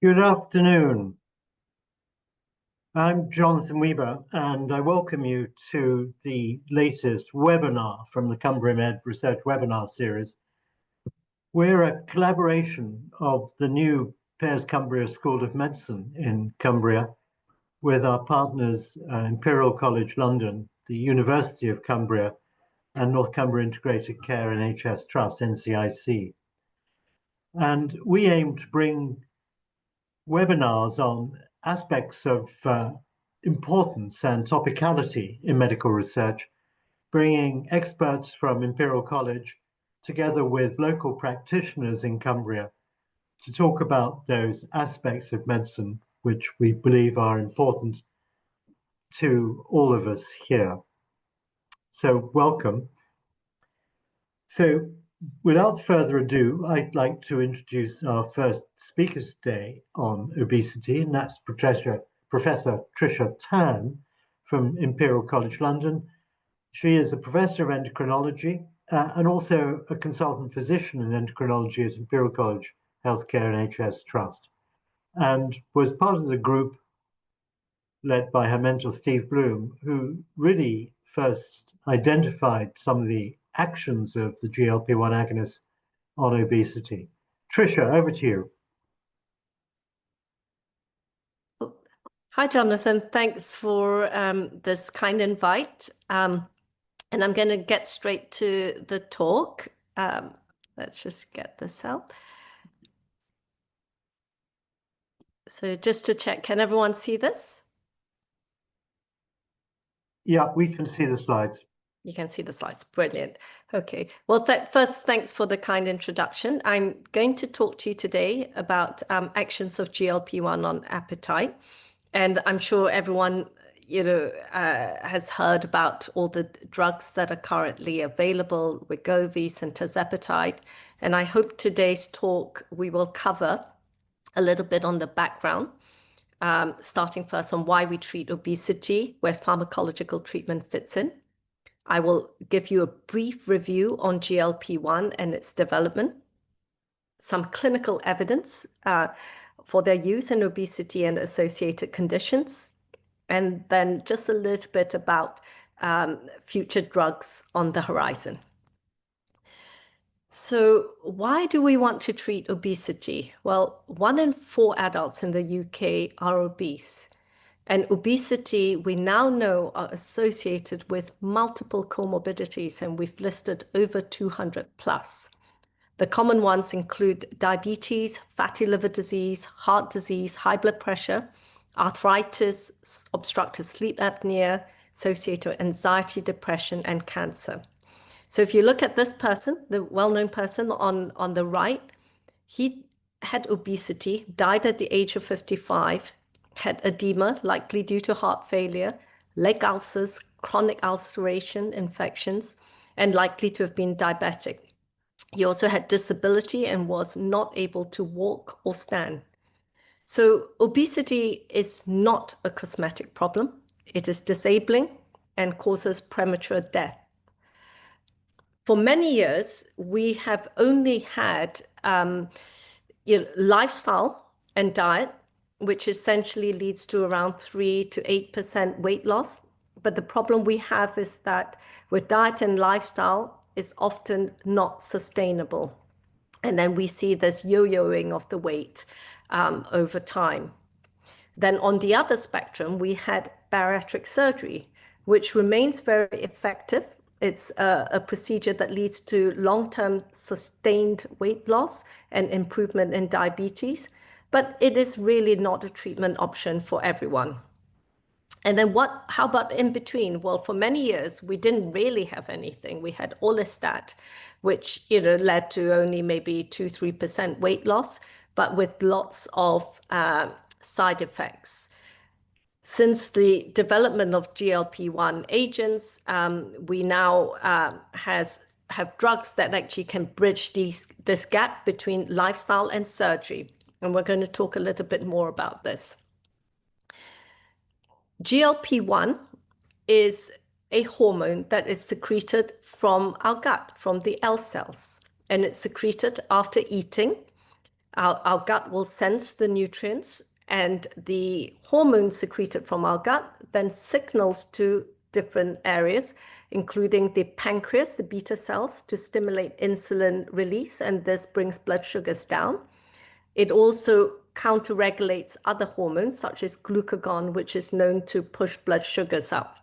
Good afternoon. I'm Jonathan Weber, and I welcome you to the latest webinar from the CumbriaMed Research Webinar Series. We're a collaboration of the new Pears Cumbria School of Medicine in Cumbria with our partners Imperial College London, the University of Cumbria, and North Cumbria Integrated Care NHS Trust, NCIC. And we aim to bring webinars on aspects of importance and topicality in medical research, bringing experts from Imperial College together with local practitioners in Cumbria to talk about those aspects of medicine which we believe are important to all of us here. So welcome. So without further ado, I'd like to introduce our first speaker today on obesity, and that's Professor Tricia Tan from Imperial College London. She is a professor of endocrinology and also a consultant physician in endocrinology at Imperial College Healthcare NHS Trust, and was part of the group led by her mentor, Steve Bloom, who really first identified some of the actions of the GLP-1 agonists on obesity. Tricia, over to you. Hi, Jonathan. Thanks for this kind invite. And I'm going to get straight to the talk. Let's just get this out. So just to check, can everyone see this? Yeah, we can see the slides. You can see the slides. Brilliant. Okay. Well, first, thanks for the kind introduction. I'm going to talk to you today about actions of GLP-1 on appetite. And I'm sure everyone, has heard about all the drugs that are currently available, Wegovy, tirzepatide. And I hope today's talk, we will cover a little bit on the background, starting first on why we treat obesity, where pharmacological treatment fits in. I will give you a brief review on GLP-1 and its development, some clinical evidence for their use in obesity and associated conditions, and then just a little bit about future drugs on the horizon. So why do we want to treat obesity? Well, 1 in 4 adults in the UK are obese. And obesity, we now know, are associated with multiple comorbidities, and we've listed over 200 plus. The common ones include diabetes, fatty liver disease, heart disease, high blood pressure, arthritis, obstructive sleep apnea, associated anxiety, depression, and cancer. So if you look at this person, the well-known person on the right, he had obesity, died at the age of 55, had edema, likely due to heart failure, leg ulcers, chronic ulceration infections, and likely to have been diabetic. He also had disability and was not able to walk or stand. So obesity is not a cosmetic problem. It is disabling and causes premature death. For many years, we have only had lifestyle and diet, which essentially leads to around 3 to 8% weight loss. But the problem we have is that with diet and lifestyle, it's often not sustainable. And then we see this yo-yoing of the weight over time. Then on the other spectrum, we had bariatric surgery, which remains very effective. It's a procedure that leads to long-term sustained weight loss and improvement in diabetes, but it is really not a treatment option for everyone. And then how about in between? Well, for many years, we didn't really have anything. We had Orlistat, which led to only maybe 2-3% weight loss, but with lots of side effects. Since the development of GLP-1 agents, we now have drugs that actually can bridge this gap between lifestyle and surgery. And we're going to talk a little bit more about this. GLP-1 is a hormone that is secreted from our gut, from the L cells, and it's secreted after eating Our gut will sense the nutrients, and the hormone secreted from our gut then signals to different areas, including the pancreas, the beta cells, to stimulate insulin release, and this brings blood sugars down. It also counter-regulates other hormones, such as glucagon, which is known to push blood sugars up.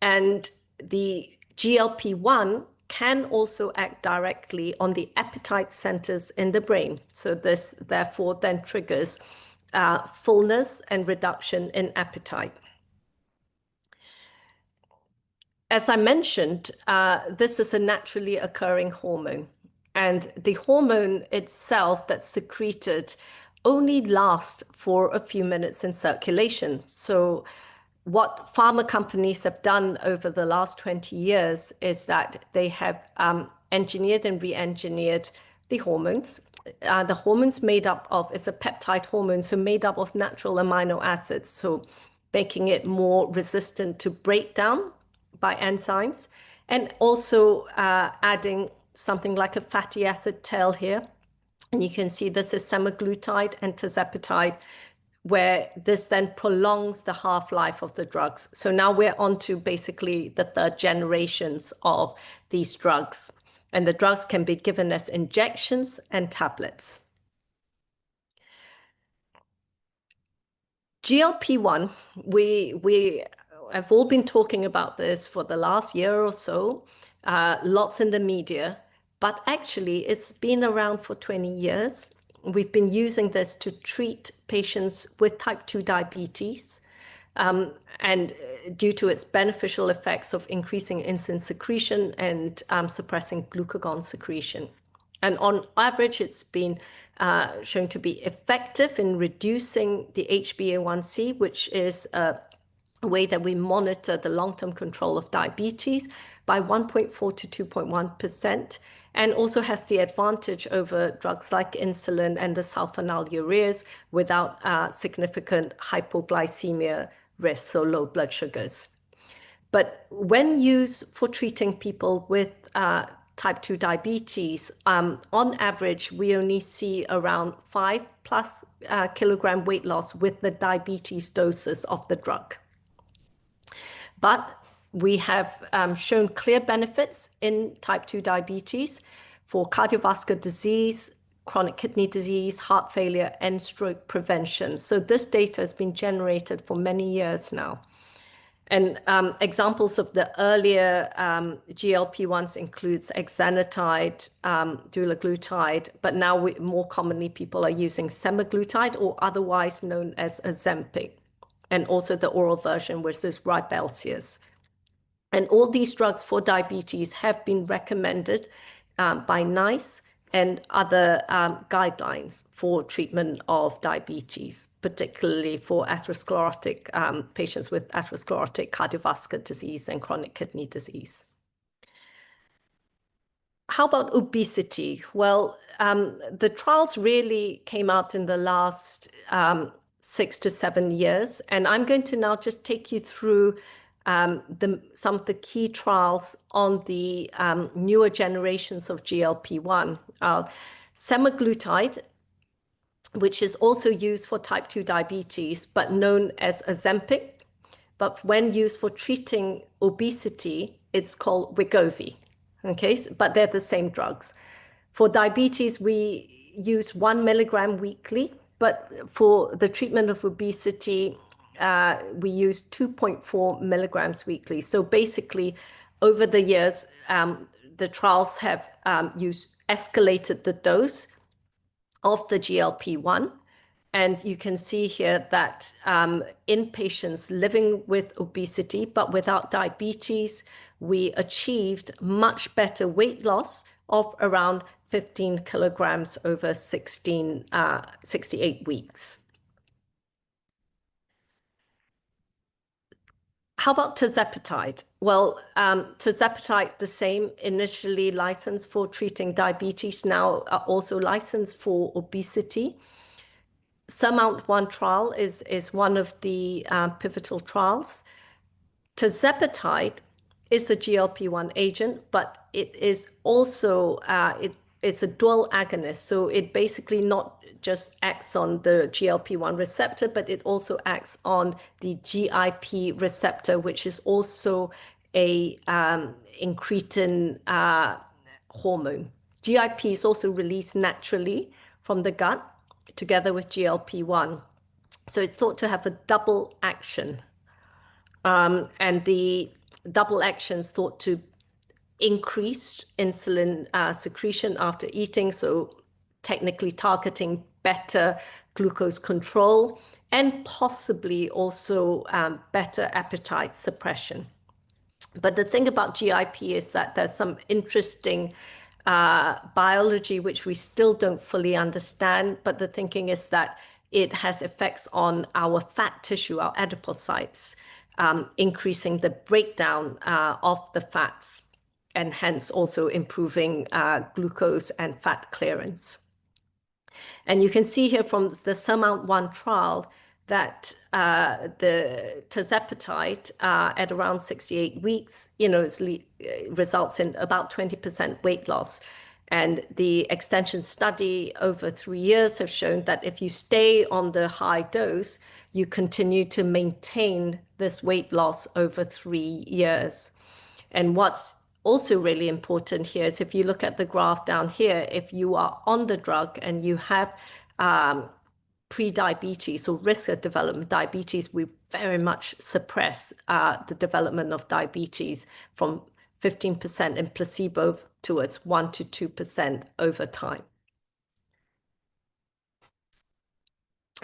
And the GLP-1 can also act directly on the appetite centers in the brain. So this therefore then triggers fullness and reduction in appetite. As I mentioned, this is a naturally occurring hormone, and the hormone itself that's secreted only lasts for a few minutes in circulation. So what pharma companies have done over the last 20 years is that they have engineered and re-engineered the hormones. The hormones made up of, it's a peptide hormone, so made up of natural amino acids, so making it more resistant to breakdown by enzymes, and also adding something like a fatty acid tail here. And you can see this is semaglutide and tirzepatide, where this then prolongs the half-life of the drugs. So now we're on to basically the third generations of these drugs. And the drugs can be given as injections and tablets. GLP-1, we have all been talking about this for the last year or so, lots in the media, but actually it's been around for 20 years. We've been using this to treat patients with type 2 diabetes, and due to its beneficial effects of increasing insulin secretion and suppressing glucagon secretion. And on average, it's been shown to be effective in reducing the HbA1c, which is a way that we monitor the long-term control of diabetes, by 1.4 to 2.1%, and also has the advantage over drugs like insulin and the sulfonylureas without significant hypoglycemia risks, so low blood sugars. But when used for treating people with type 2 diabetes, on average, we only see around 5+ kilogram weight loss with the diabetes doses of the drug. But we have shown clear benefits in type 2 diabetes for cardiovascular disease, chronic kidney disease, heart failure, and stroke prevention. So this data has been generated for many years now. And examples of the earlier GLP-1s includes exenatide, dulaglutide, but now more commonly people are using semaglutide, or otherwise known as Ozempic, and also the oral version, which is Rybelsus. And all these drugs for diabetes have been recommended by NICE and other guidelines for treatment of diabetes, particularly for atherosclerotic patients with atherosclerotic cardiovascular disease and chronic kidney disease. How about obesity? Well, the trials really came out in the last 6 to 7 years, and I'm going to now just take you through some of the key trials on the newer generations of GLP-1. Semaglutide, which is also used for type 2 diabetes, but known as Ozempic, but when used for treating obesity, it's called Wegovy, okay? But they're the same drugs. For diabetes, we use 1 milligram weekly, but for the treatment of obesity, we use 2.4 milligrams weekly. So basically, over the years, the trials have escalated the dose of the GLP-1. And you can see here that in patients living with obesity but without diabetes, we achieved much better weight loss of around 15 kilograms over 68 weeks. How about tirzepatide? Well, tirzepatide, the same, initially licensed for treating diabetes, now also licensed for obesity. SURMOUNT-1 trial is one of the pivotal trials. Tirzepatide is a GLP-1 agent, but it is also, it's a dual agonist. So it basically not just acts on the GLP-1 receptor, but it also acts on the GIP receptor, which is also a incretin hormone. GIP is also released naturally from the gut together with GLP-1. So it's thought to have a double action. And the double action is thought to increase insulin secretion after eating, so technically targeting better glucose control and possibly also better appetite suppression. But the thing about GIP is that there's some interesting biology which we still don't fully understand, but the thinking is that it has effects on our fat tissue, our adipocytes, increasing the breakdown of the fats, and hence also improving glucose and fat clearance. And you can see here from the SURMOUNT-1 trial that the tirzepatide at around 68 weeks, results in about 20% weight loss. And the extension study over 3 years have shown that if you stay on the high dose, you continue to maintain this weight loss over 3 years. And what's also really important here is if you look at the graph down here, if you are on the drug and you have pre-diabetes or risk of development diabetes, we very much suppress the development of diabetes from 15% in placebo towards 1 to 2% over time.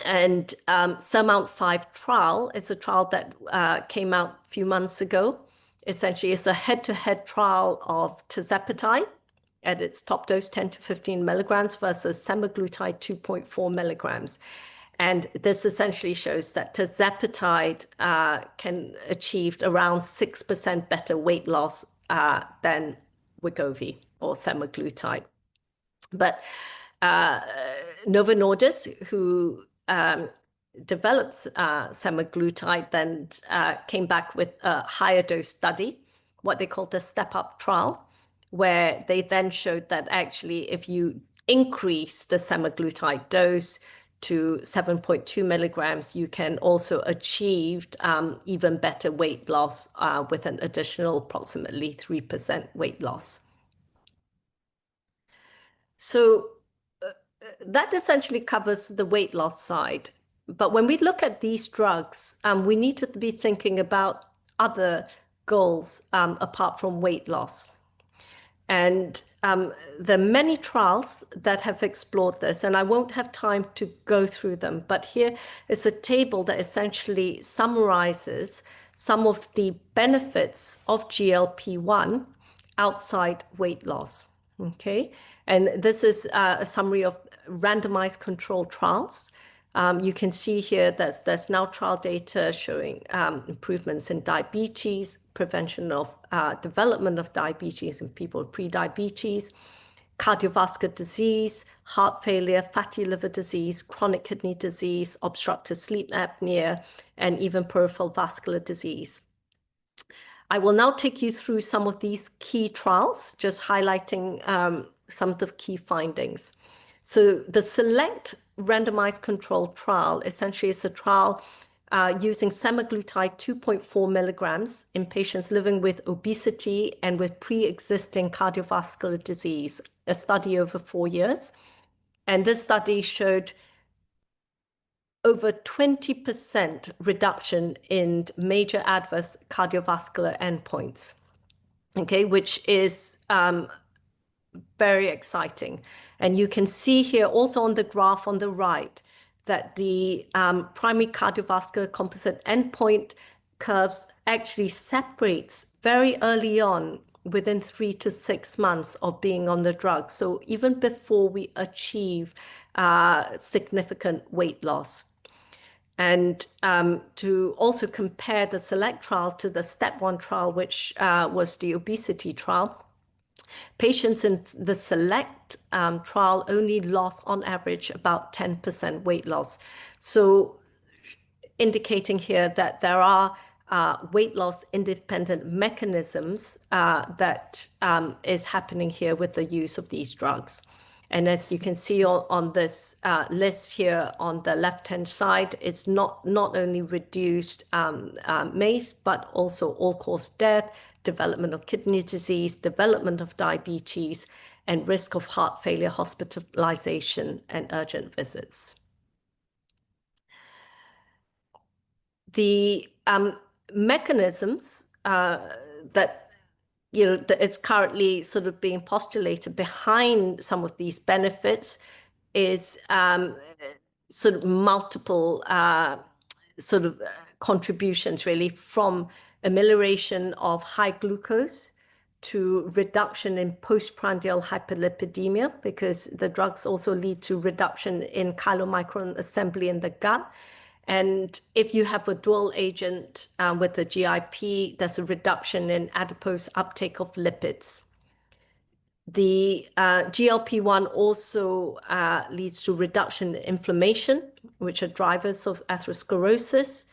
And SURMOUNT-5 trial is a trial that came out a few months ago. Essentially, it's a head-to-head trial of tirzepatide at its top dose, 10 to 15 milligrams, versus semaglutide, 2.4 milligrams. And this essentially shows that tirzepatide can achieve around 6% better weight loss than Wegovy or semaglutide. But Novo Nordisk, who develops semaglutide, then came back with a higher dose study, what they called the step-up trial, where they then showed that actually if you increase the semaglutide dose to 7.2 milligrams, you can also achieve even better weight loss with an additional approximately 3% weight loss. So that essentially covers the weight loss side. But when we look at these drugs, we need to be thinking about other goals apart from weight loss. And there are many trials that have explored this, and I won't have time to go through them. But here is a table that essentially summarizes some of the benefits of GLP-1 outside weight loss. Okay, and this is a summary of randomized controlled trials. You can see here that there's now trial data showing improvements in diabetes, prevention of development of diabetes in people with pre-diabetes, cardiovascular disease, heart failure, fatty liver disease, chronic kidney disease, obstructive sleep apnea, and even peripheral vascular disease. I will now take you through some of these key trials, just highlighting some of the key findings. So the SELECT randomized controlled trial essentially is a trial using semaglutide 2.4 milligrams in patients living with obesity and with pre-existing cardiovascular disease, a study over 4 years. And this study showed over 20% reduction in major adverse cardiovascular endpoints, okay, which is very exciting. And you can see here also on the graph on the right that the primary cardiovascular composite endpoint curves actually separates very early on within 3 to 6 months of being on the drug. So even before we achieve significant weight loss. And to also compare the SELECT trial to the STEP1 trial, which was the obesity trial, patients in the SELECT trial only lost on average about 10% weight loss. So indicating here that there are weight loss independent mechanisms that is happening here with the use of these drugs. And as you can see on this list here on the left-hand side, it's not only reduced MACE, but also all-cause death, development of kidney disease, development of diabetes, and risk of heart failure, hospitalization, and urgent visits. The mechanisms that that it's currently sort of being postulated behind some of these benefits is sort of multiple contributions, really, from amelioration of high glucose to reduction in postprandial hyperlipidemia, because the drugs also lead to reduction in chylomicron assembly in the gut. And if you have a dual agent with the GIP, there's a reduction in adipose uptake of lipids. The GLP-1 also leads to reduction in inflammation, which are drivers of atherosclerosis.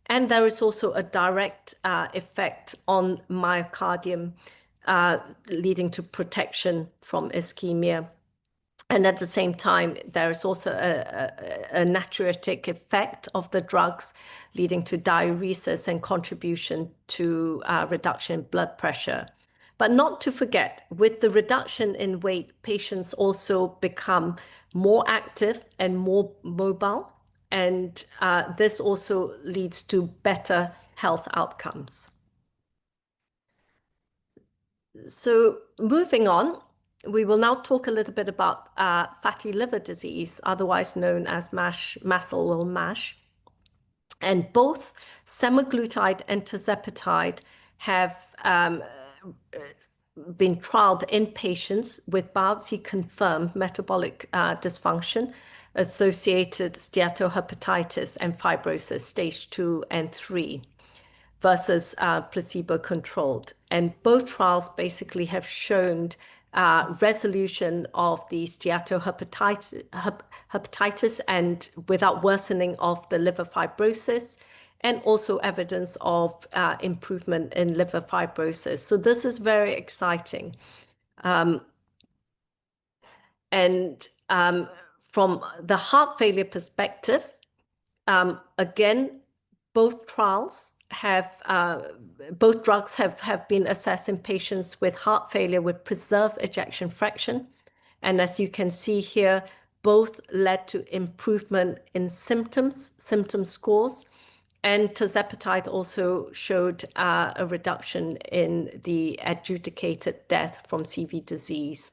And there is also a direct effect on myocardium, leading to protection from ischemia. And at the same time, there is also a natriuretic effect of the drugs, leading to diuresis and contribution to reduction in blood pressure. But not to forget, with the reduction in weight, patients also become more active and more mobile. And this also leads to better health outcomes. So moving on, we will now talk a little bit about fatty liver disease, otherwise known as MASL or MASH. And both semaglutide and tirzepatide have been trialed in patients with biopsy-confirmed metabolic dysfunction, associated steatohepatitis and fibrosis stage 2 and 3 versus placebo-controlled. And both trials basically have shown resolution of the steatohepatitis and without worsening of the liver fibrosis, and also evidence of improvement in liver fibrosis. So this is very exciting. From the heart failure perspective, again, both drugs have been assessed in patients with heart failure with preserved ejection fraction. And as you can see here, both led to improvement in symptom scores. And tirzepatide also showed a reduction in the adjudicated death from CV disease.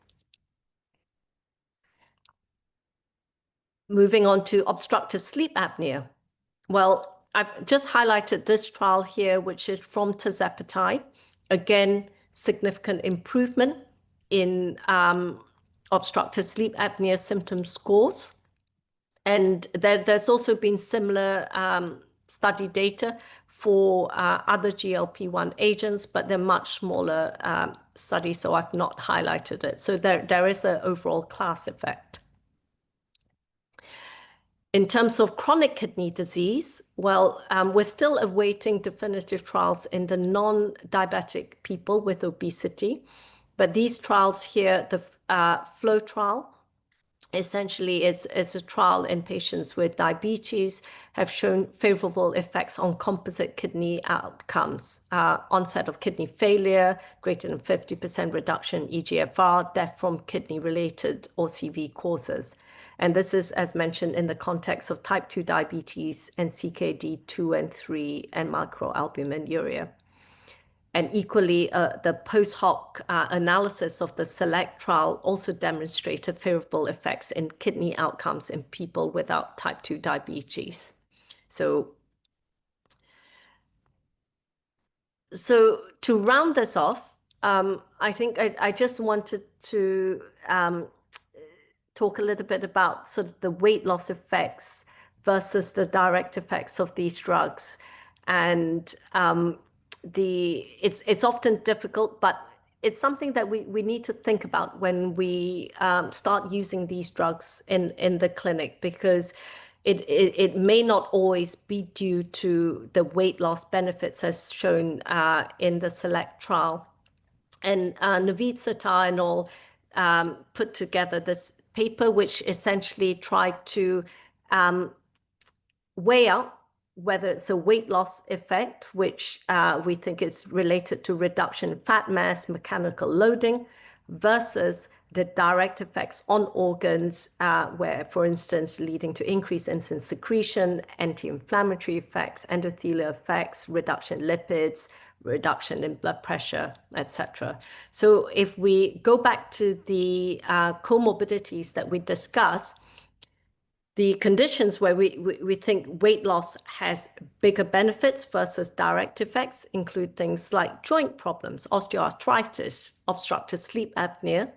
Moving on to obstructive sleep apnea. Well, I've just highlighted this trial here, which is from tirzepatide. Again, significant improvement in obstructive sleep apnea symptom scores. And there's also been similar study data for other GLP-1 agents, but they're much smaller studies, so I've not highlighted it. So there is an overall class effect. In terms of chronic kidney disease, well, we're still awaiting definitive trials in the non-diabetic people with obesity. But these trials here, the FLOW trial, essentially is a trial in patients with diabetes, have shown favorable effects on composite kidney outcomes, onset of kidney failure, greater than 50% reduction in eGFR, death from kidney-related or CV causes. And this is, as mentioned, in the context of type 2 diabetes and CKD 2 and 3 and microalbuminuria. And equally, the post-hoc analysis of the SELECT trial also demonstrated favorable effects in kidney outcomes in people without type 2 diabetes. So to round this off, I think I just wanted to talk a little bit about sort of the weight loss effects versus the direct effects of these drugs. And it's often difficult, but it's something that we need to think about when we start using these drugs in the clinic, because it may not always be due to the weight loss benefits as shown in the SELECT trial. And Naveed Sattar and all put together this paper, which essentially tried to weigh out whether it's a weight loss effect, which we think is related to reduction in fat mass, mechanical loading, versus the direct effects on organs, where, for instance, leading to increased insulin secretion, anti-inflammatory effects, endothelial effects, reduction in lipids, reduction in blood pressure, etc. So if we go back to the comorbidities that we discussed, the conditions where we think weight loss has bigger benefits versus direct effects include things like joint problems, osteoarthritis, obstructive sleep apnea,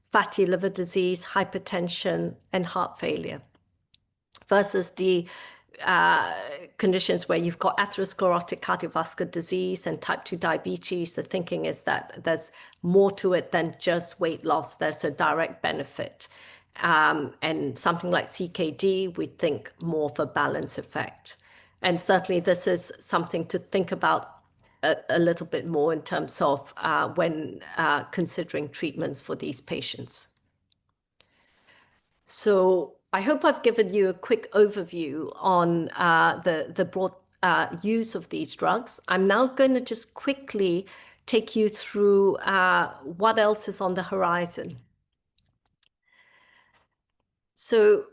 fatty liver disease, hypertension, and heart failure, versus the conditions where you've got atherosclerotic cardiovascular disease and type 2 diabetes. The thinking is that there's more to it than just weight loss. There's a direct benefit. And something like CKD, we think more of a balance effect. And certainly this is something to think about a little bit more in terms of when considering treatments for these patients. So I hope I've given you a quick overview on the broad use of these drugs. I'm now going to just quickly take you through what else is on the horizon. So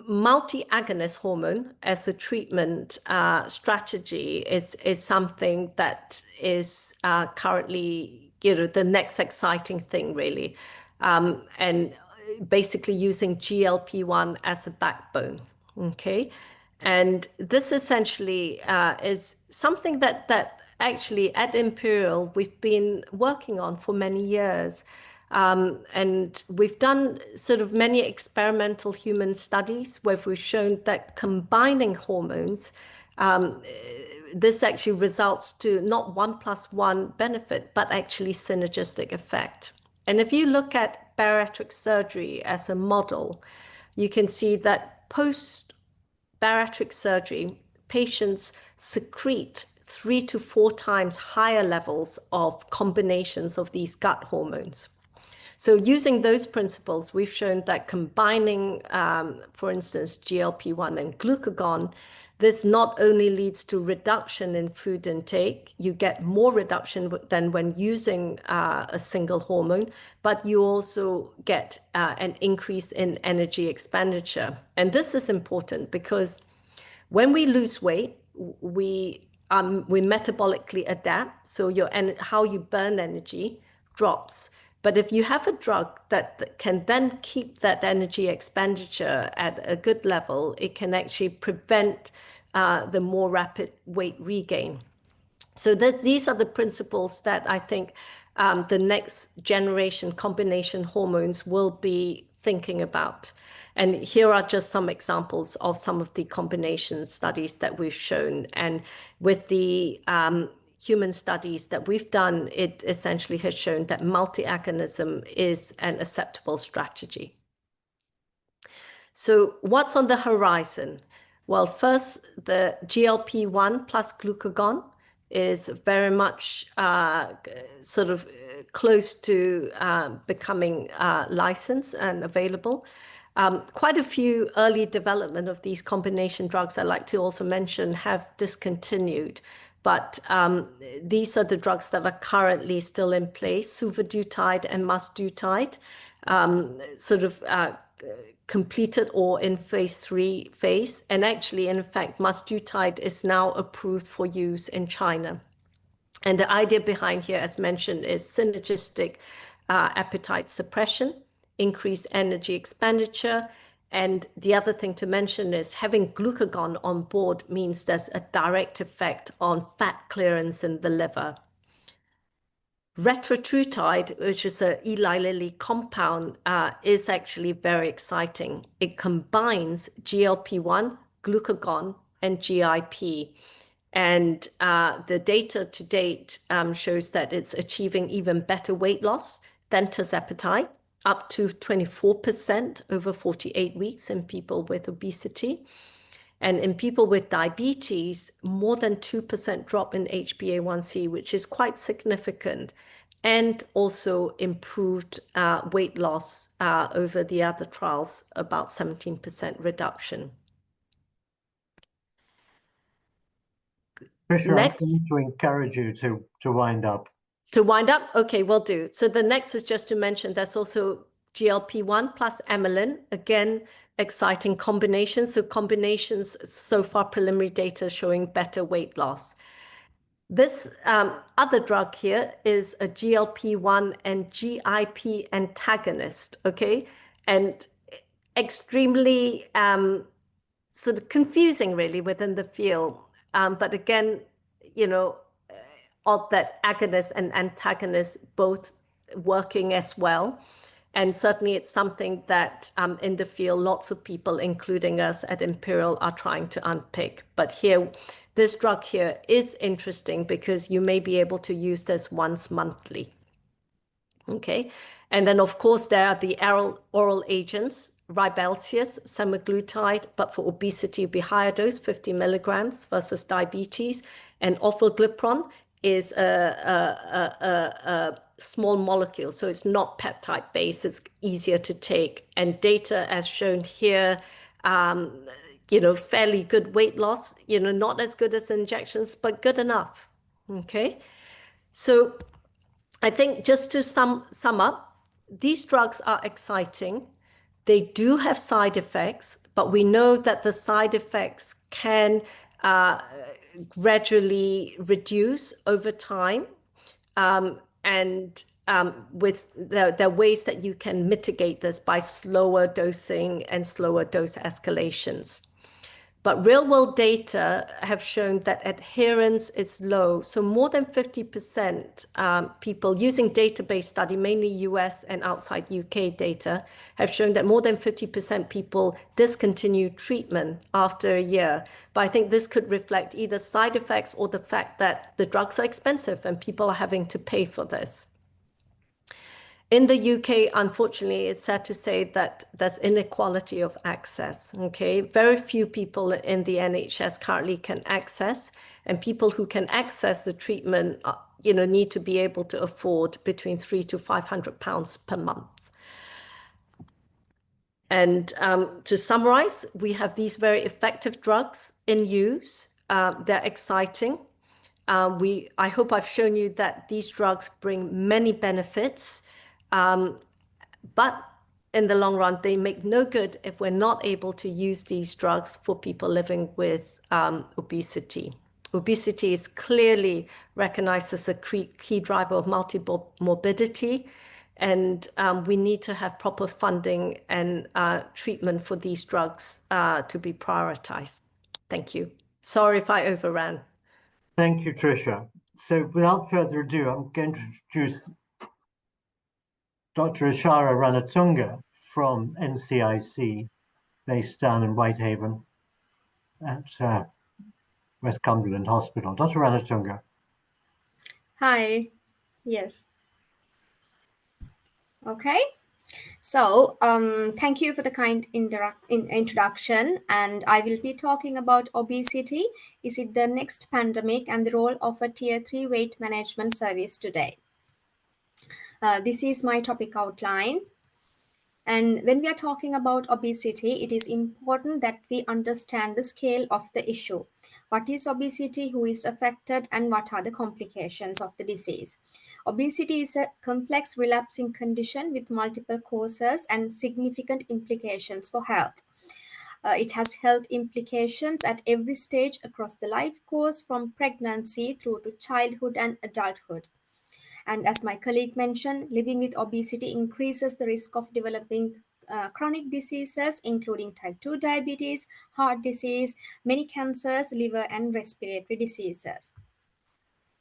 multi-agonist hormone as a treatment strategy is something that is currently, the next exciting thing, really. And basically using GLP-1 as a backbone, okay? And this essentially is something that actually at Imperial we've been working on for many years. And we've done sort of many experimental human studies where we've shown that combining hormones, this actually results to not 1+1 benefit, but actually synergistic effect. And if you look at bariatric surgery as a model, you can see that post-bariatric surgery, patients secrete 3 to 4 times higher levels of combinations of these gut hormones. So using those principles, we've shown that combining, for instance, GLP-1 and glucagon, this not only leads to reduction in food intake, you get more reduction than when using a single hormone, but you also get an increase in energy expenditure. And this is important because when we lose weight, we metabolically adapt, so how you burn energy drops. But if you have a drug that can then keep that energy expenditure at a good level, it can actually prevent the more rapid weight regain. So these are the principles that I think the next generation combination hormones will be thinking about. And here are just some examples of some of the combination studies that we've shown. And with the human studies that we've done, it essentially has shown that multi-agonism is an acceptable strategy. So what's on the horizon? Well, first, the GLP-1 plus glucagon is very much sort of close to becoming licensed and available. Quite a few early development of these combination drugs, I'd like to also mention, have discontinued. But these are the drugs that are currently still in place, survodutide and mazdutide, sort of completed or in phase 3 phase. And actually, in fact, mazdutide is now approved for use in China. And the idea behind here, as mentioned, is synergistic appetite suppression, increased energy expenditure. And the other thing to mention is having glucagon on board means there's a direct effect on fat clearance in the liver. Retatrutide, which is an Eli Lilly compound, is actually very exciting. It combines GLP-1, glucagon, and GIP. And the data to date shows that it's achieving even better weight loss than tirzepatide, up to 24% over 48 weeks in people with obesity. And in people with diabetes, more than 2% drop in HbA1c, which is quite significant, and also improved weight loss over the other trials, about 17% reduction. Tricia, I'm Next. going to encourage you to wind up. To wind up? Okay, will do. So the next is just to mention there's also GLP-1 plus amylin, again, exciting combinations. So combinations, so far preliminary data showing better weight loss. This other drug here is a GLP-1 and GIP antagonist, okay? And extremely sort of confusing really within the field. But again, you know, odd that agonists and antagonists both working as well. And certainly it's something that in the field, lots of people, including us at Imperial, are trying to unpick. But here, this drug here is interesting because you may be able to use this once monthly. Okay. And then, of course, there are the oral agents, Ribelsius, semaglutide, but for obesity, it'd be higher dose, 50 milligrams versus diabetes. And orforglipron is a small molecule, so it's not peptide based, it's easier to take. And data as shown here, you know, fairly good weight loss, you know, not as good as injections, but good enough. Okay. So I think just to sum up, these drugs are exciting. They do have side effects, but we know that the side effects can gradually reduce over time. With there are ways that you can mitigate this by slower dosing and slower dose escalations. But real-world data have shown that adherence is low. So more than 50% people using database study, mainly US and outside UK data, have shown that more than 50% people discontinue treatment after a year. But I think this could reflect either side effects or the fact that the drugs are expensive and people are having to pay for this. In the UK, unfortunately, it's sad to say that there's inequality of access, okay? Very few people in the NHS currently can access, and people who can access the treatment, you know, need to be able to afford between £300 to £500 per month. And to summarize, we have these very effective drugs in use. They're exciting. I hope I've shown you that these drugs bring many benefits. But in the long run, they make no good if we're not able to use these drugs for people living with obesity. Obesity is clearly recognized as a key driver of multi-morbidity, and we need to have proper funding and treatment for these drugs to be prioritized. Thank you. Sorry if I overran. Thank you, Tricia. So without further ado, I'm going to introduce Dr. Ishara Ranatunga from NCIC, based down in Whitehaven at West Cumberland Hospital. Dr. Ranatunga. Hi. Yes. Okay. So thank you for the kind introduction, and I will be talking about obesity. Is it the next pandemic and the role of a Tier 3 weight management service today? This is my topic outline. And when we are talking about obesity, it is important that we understand the scale of the issue. What is obesity, who is affected, and what are the complications of the disease? Obesity is a complex relapsing condition with multiple causes and significant implications for health. It has health implications at every stage across the life course, from pregnancy through to childhood and adulthood. And as my colleague mentioned, living with obesity increases the risk of developing chronic diseases, including type 2 diabetes, heart disease, many cancers, liver and respiratory diseases.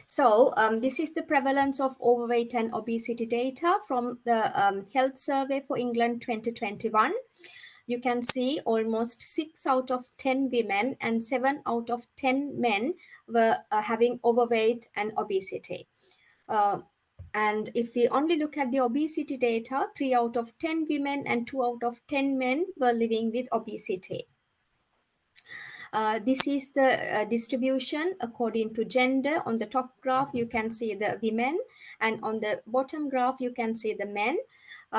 So this is the prevalence of overweight and obesity data from the Health Survey for England 2021. You can see almost 6 out of 10 women and 7 out of 10 men were having overweight and obesity. And if we only look at the obesity data, 3 out of 10 women and 2 out of 10 men were living with obesity. This is the distribution according to gender. On the top graph, you can see the women, and on the bottom graph, you can see the men.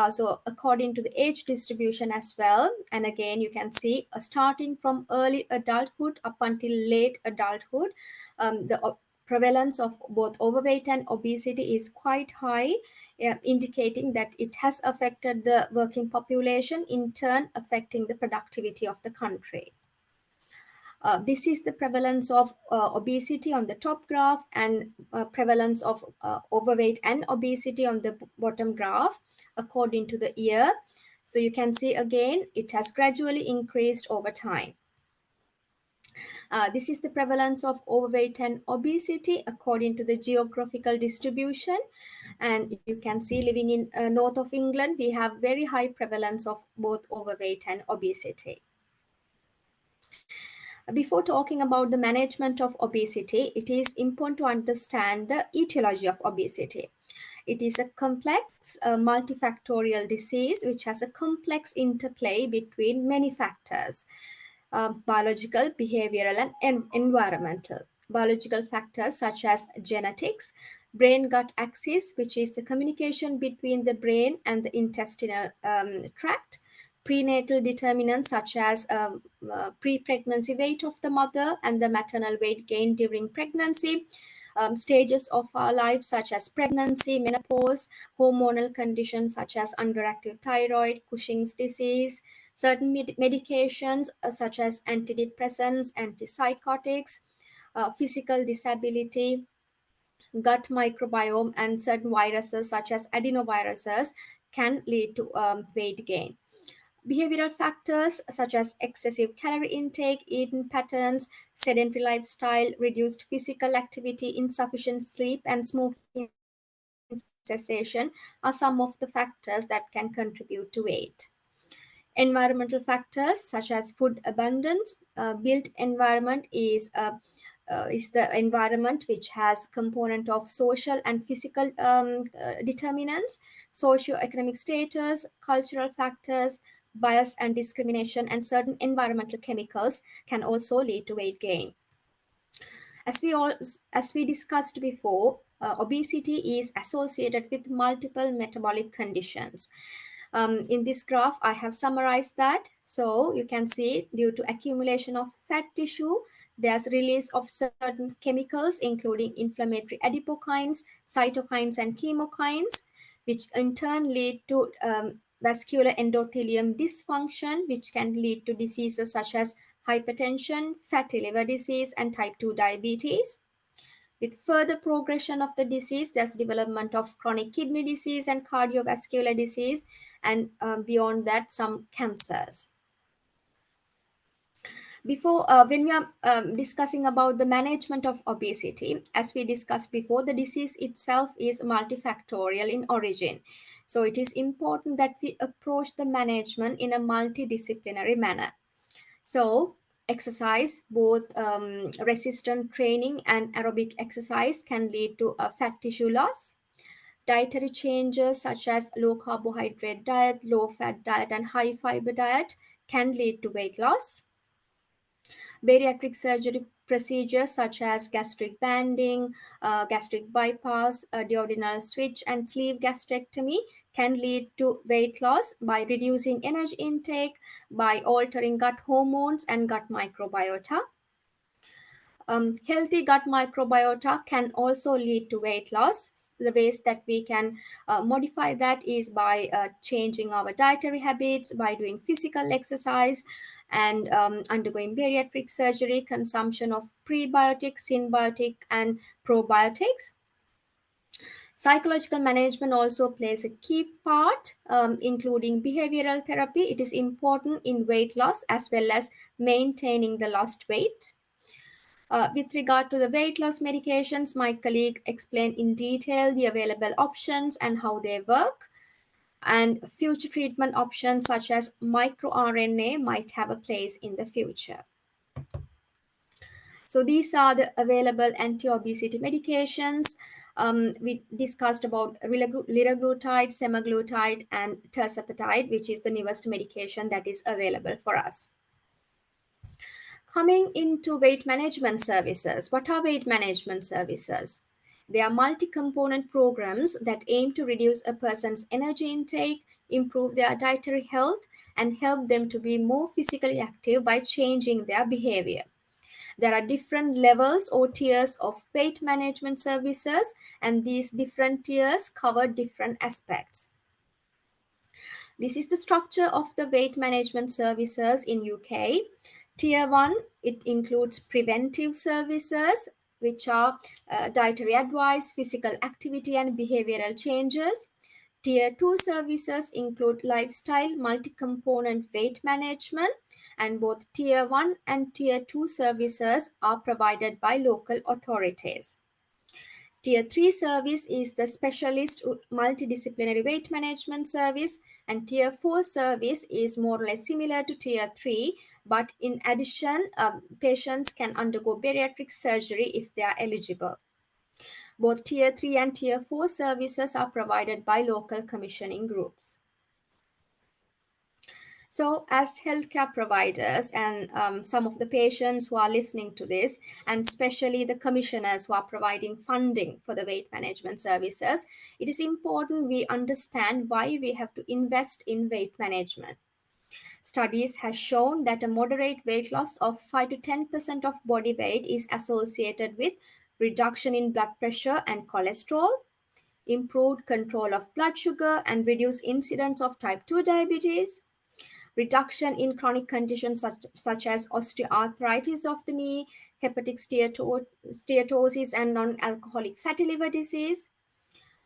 So according to the age distribution as well. And again, you can see starting from early adulthood up until late adulthood, the prevalence of both overweight and obesity is quite high, indicating that it has affected the working population, in turn affecting the productivity of the country. This is the prevalence of obesity on the top graph, and prevalence of overweight and obesity on the bottom graph according to the year. So you can see again, it has gradually increased over time. This is the prevalence of overweight and obesity according to the geographical distribution. And you can see living in north of England, we have very high prevalence of both overweight and obesity. Before talking about the management of obesity, it is important to understand the etiology of obesity. It is a complex, multifactorial disease which has a complex interplay between many factors, biological, behavioral, and environmental. Biological factors such as genetics, brain-gut axis, which is the communication between the brain and the intestinal tract, prenatal determinants such as pre-pregnancy weight of the mother and the maternal weight gain during pregnancy, stages of our life such as pregnancy, menopause, hormonal conditions such as underactive thyroid, Cushing's disease, certain medications such as antidepressants, antipsychotics, physical disability, gut microbiome, and certain viruses such as adenoviruses can lead to weight gain. Behavioral factors such as excessive calorie intake, eating patterns, sedentary lifestyle, reduced physical activity, insufficient sleep, and smoking cessation are some of the factors that can contribute to weight. Environmental factors such as food abundance, built environment is the environment which has component of social and physical determinants, socio-economic status, cultural factors, bias and discrimination, and certain environmental chemicals can also lead to weight gain. As we discussed before, obesity is associated with multiple metabolic conditions. In this graph, I have summarized that. So you can see due to accumulation of fat tissue, there's release of certain chemicals, including inflammatory adipokines, cytokines, and chemokines, which in turn lead to vascular endothelium dysfunction, which can lead to diseases such as hypertension, fatty liver disease, and type 2 diabetes. With further progression of the disease, there's development of chronic kidney disease and cardiovascular disease, and beyond that, some cancers. When we are discussing about the management of obesity, as we discussed before, the disease itself is multifactorial in origin. So it is important that we approach the management in a multidisciplinary manner. So exercise, both resistant training and aerobic exercise, can lead to a fat tissue loss. Dietary changes such as low carbohydrate diet, low fat diet, and high fiber diet can lead to weight loss. Bariatric surgery procedures such as gastric banding, gastric bypass, duodenal switch, and sleeve gastrectomy can lead to weight loss by reducing energy intake, by altering gut hormones and gut microbiota. Healthy gut microbiota can also lead to weight loss. The ways that we can modify that is by changing our dietary habits, by doing physical exercise, and undergoing bariatric surgery, consumption of prebiotics, symbiotic, and probiotics. Psychological management also plays a key part, including behavioral therapy. It is important in weight loss as well as maintaining the lost weight. With regard to the weight loss medications, my colleague explained in detail the available options and how they work. And future treatment options such as microRNA might have a place in the future. So these are the available anti-obesity medications. We discussed about liraglutide, semaglutide, and tirzepatide, which is the newest medication that is available for us. Coming into weight management services, what are weight management services? They are multi-component programs that aim to reduce a person's energy intake, improve their dietary health, and help them to be more physically active by changing their behavior. There are different levels or tiers of weight management services, and these different tiers cover different aspects. This is the structure of the weight management services in UK. Tier 1, it includes preventive services, which are dietary advice, physical activity, and behavioral changes. Tier 2 services include lifestyle, multi-component weight management, and both Tier 1 and Tier 2 services are provided by local authorities. Tier 3 service is the specialist multidisciplinary weight management service, and Tier 4 service is more or less similar to Tier 3, but in addition, patients can undergo bariatric surgery if they are eligible. Both Tier 3 and Tier 4 services are provided by local commissioning groups. So as healthcare providers and some of the patients who are listening to this, and especially the commissioners who are providing funding for the weight management services, it is important we understand why we have to invest in weight management. Studies have shown that a moderate weight loss of 5 to 10% of body weight is associated with reduction in blood pressure and cholesterol, improved control of blood sugar, and reduced incidence of type 2 diabetes, reduction in chronic conditions such as osteoarthritis of the knee, hepatic steatosis, and non-alcoholic fatty liver disease.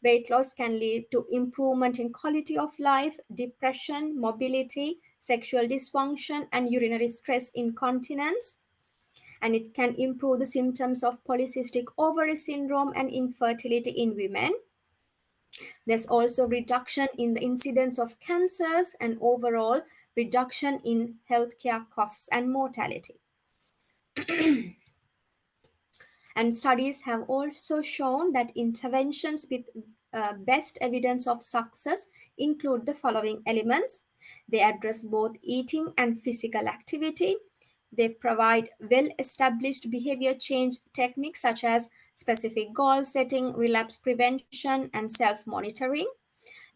Weight loss can lead to improvement in quality of life, depression, mobility, sexual dysfunction, and urinary stress incontinence. And it can improve the symptoms of polycystic ovary syndrome and infertility in women. There's also reduction in the incidence of cancers and overall reduction in healthcare costs and mortality. And studies have also shown that interventions with best evidence of success include the following elements. They address both eating and physical activity. They provide well-established behavior change techniques such as specific goal setting, relapse prevention, and self-monitoring.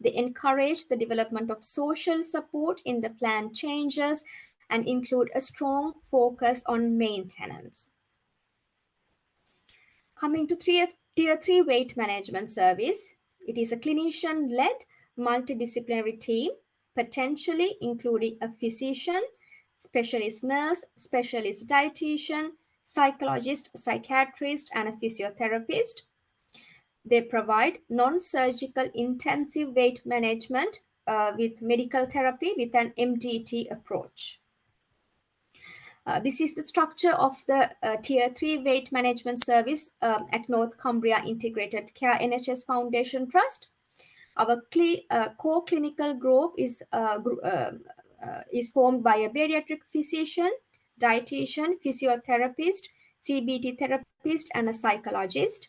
They encourage the development of social support in the plan changes and include a strong focus on maintenance. Coming to Tier 3 weight management service, it is a clinician-led multidisciplinary team, potentially including a physician, specialist nurse, specialist dietitian, psychologist, psychiatrist, and a physiotherapist. They provide non-surgical intensive weight management with medical therapy with an MDT approach. This is the structure of the Tier 3 weight management service at North Cumbria Integrated Care NHS Foundation Trust. Our core clinical group is formed by a bariatric physician, dietitian, physiotherapist, CBT therapist, and a psychologist.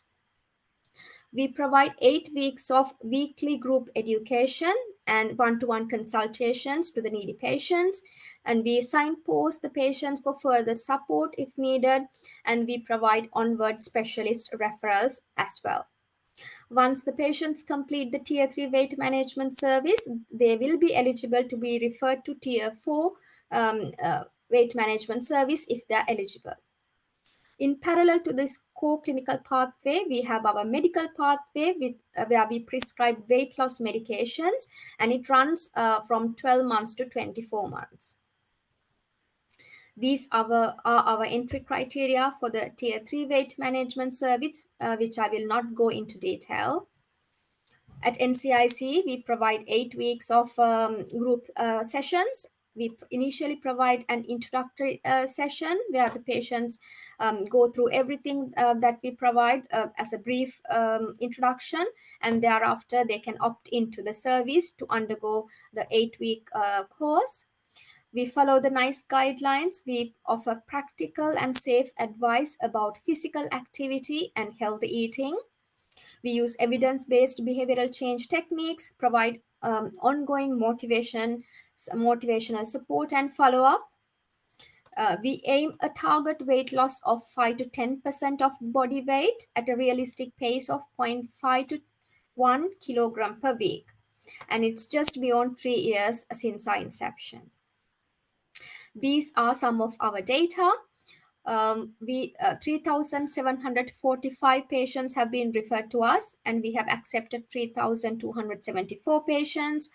We provide 8 weeks of weekly group education and one-to-one consultations to the needy patients, and we signpost the patients for further support if needed, and we provide onward specialist referrals as well. Once the patients complete the Tier 3 weight management service, they will be eligible to be referred to Tier 4 weight management service if they are eligible. In parallel to this core clinical pathway, we have our medical pathway where we prescribe weight loss medications, and it runs from 12 months to 24 months. These are our entry criteria for the Tier 3 weight management service, which I will not go into detail. At NCIC, we provide 8 weeks of group sessions. We initially provide an introductory session where the patients go through everything that we provide as a brief introduction, and thereafter they can opt into the service to undergo the 8-week course. We follow the NICE guidelines. We offer practical and safe advice about physical activity and healthy eating. We use evidence-based behavioral change techniques, provide ongoing motivational support and follow-up. We aim a target weight loss of 5 to 10% of body weight at a realistic pace of 0.5 to 1 kilogram per week. And it's just beyond 3 years since our inception. These are some of our data. 3,745 patients have been referred to us, and we have accepted 3,274 patients.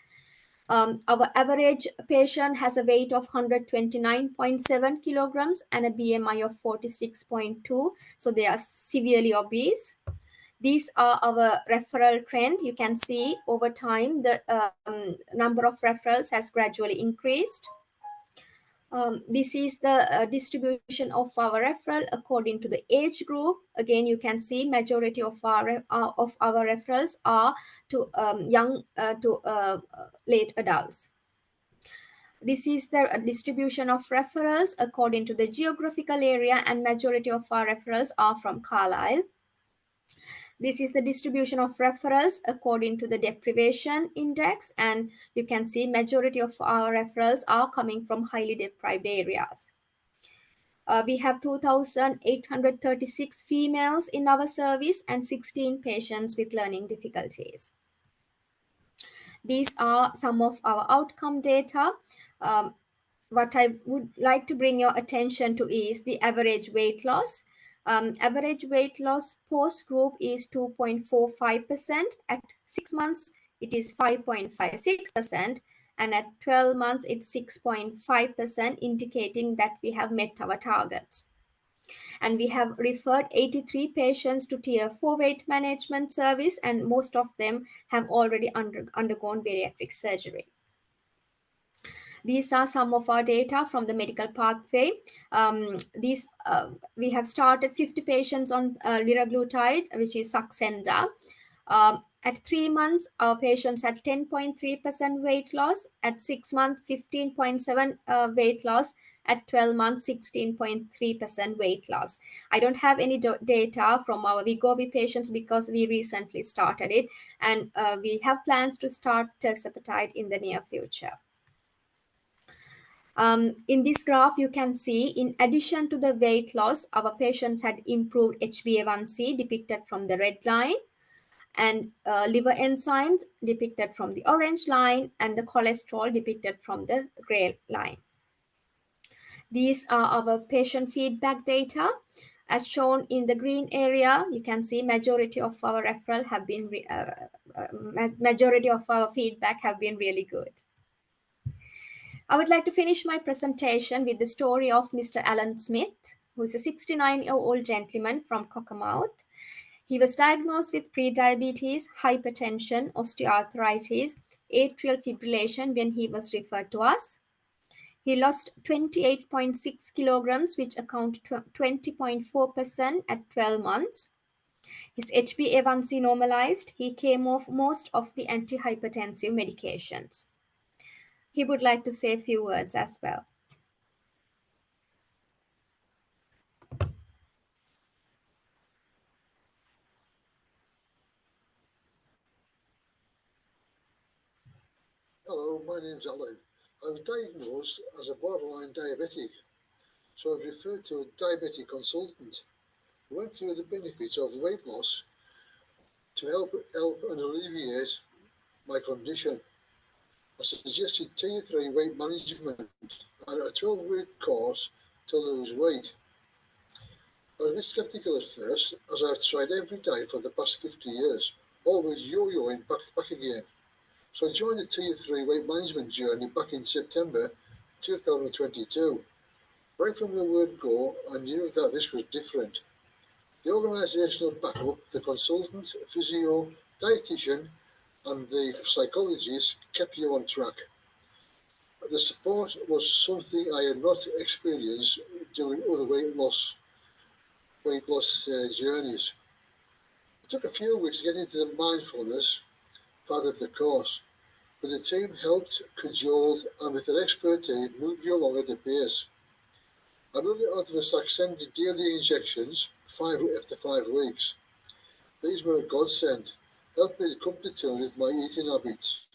Our average patient has a weight of 129.7 kilograms and a BMI of 46.2, so they are severely obese. These are our referral trend. You can see over time the number of referrals has gradually increased. This is the distribution of our referral according to the age group. Again, you can see majority of our referrals are to young to late adults. This is the distribution of referrals according to the geographical area, and majority of our referrals are from Carlisle. This is the distribution of referrals according to the deprivation index, and you can see majority of our referrals are coming from highly deprived areas. We have 2,836 females in our service and 16 patients with learning difficulties. These are some of our outcome data. What I would like to bring your attention to is the average weight loss. Average weight loss post group is 2.45%. At 6 months, it is 5.56%. And at 12 months, it's 6.5%, indicating that we have met our targets. And we have referred 83 patients to Tier 4 weight management service, and most of them have already undergone bariatric surgery. These are some of our data from the medical pathway. We have started 50 patients on liraglutide, which is Saxenda. At 3 months, our patients had 10.3% weight loss. At 6 months, 15.7% weight loss. At 12 months, 16.3% weight loss. I don't have any data from our Wegovy patients because we recently started it, and we have plans to start tirzepatide in the near future. In this graph, you can see, in addition to the weight loss, our patients had improved HbA1c depicted from the red line, and liver enzymes depicted from the orange line, and the cholesterol depicted from the gray line. These are our patient feedback data. As shown in the green area, you can see majority of our referral have been, majority of our feedback have been really good. I would like to finish my presentation with the story of Mr. Alan Smith, who is a 69-year-old gentleman from Cockermouth. He was diagnosed with prediabetes, hypertension, osteoarthritis, atrial fibrillation when he was referred to us. He lost 28.6 kilograms, which account to 20.4% at 12 months. His HbA1c normalized. He came off most of the antihypertensive medications. He would like to say a few words as well. Hello, my name's Alan. I was diagnosed as a borderline diabetic, so I was referred to a diabetic consultant. I went through the benefits of weight loss to help and alleviate my condition. I suggested Tier 3 weight management and a 12-week course to lose weight. I was a bit sceptical at first, as I've tried every diet for the past 50 years, always yo-yoing back again. So I joined the Tier 3 weight management journey back in September 2022. Right from the word go, I knew that this was different. The organisational backup, the consultant, physio, dietitian and the psychologist kept you on track. The support was something I had not experienced doing other weight loss journeys. It took a few weeks to get into the mindfulness part of the course, but the team helped, cajoled, and with their expertise moved you along at a pace. I moved onto the Saxenda daily injections after 5 weeks. These were a godsend, helped me to come to terms with my eating habits.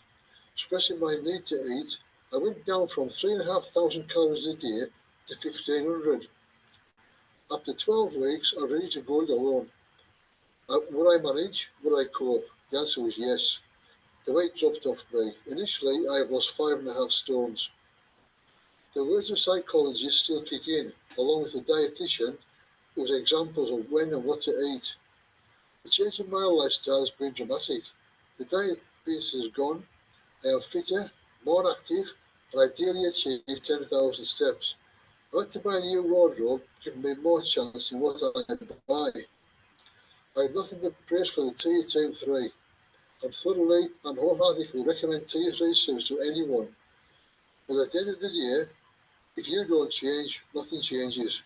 Expressing my need to eat, I went down from 3,500 calories a day to 1,500. After 12 weeks, I was ready to go it alone. Would I manage? Would I cope? The answer was yes. The weight dropped off me. Initially, I have lost 5.5 stones. The words of psychologists still kick in, along with the dietitian, whose examples of when and what to eat. The change in my lifestyle has been dramatic. The diabetes is gone. I am fitter, more active, and ideally achieve 10,000 steps. I had to buy a new wardrobe, giving me more chance in what I buy. I have nothing but praise for the Tier Team 3. I thoroughly and wholeheartedly recommend Tier 3 service to anyone. But at the end of the day, if you don't change, nothing changes.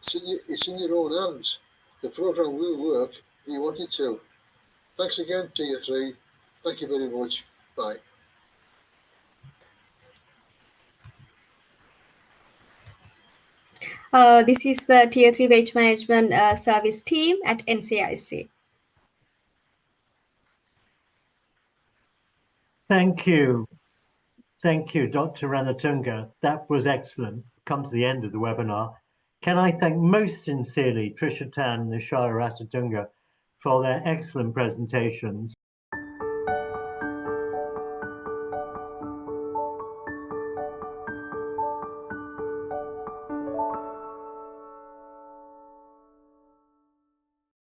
It's in your own hands. The program will work if you want it to. Thanks again, Tier 3. Thank you very much. Bye. This is the Tier 3 Weight Management Service team at NCIC. Thank you. Thank you, Dr. Ranatunga. That was excellent. Come to the end of the webinar. Can I thank most sincerely Tricia Tan and Nishara Ratatunga for their excellent presentations.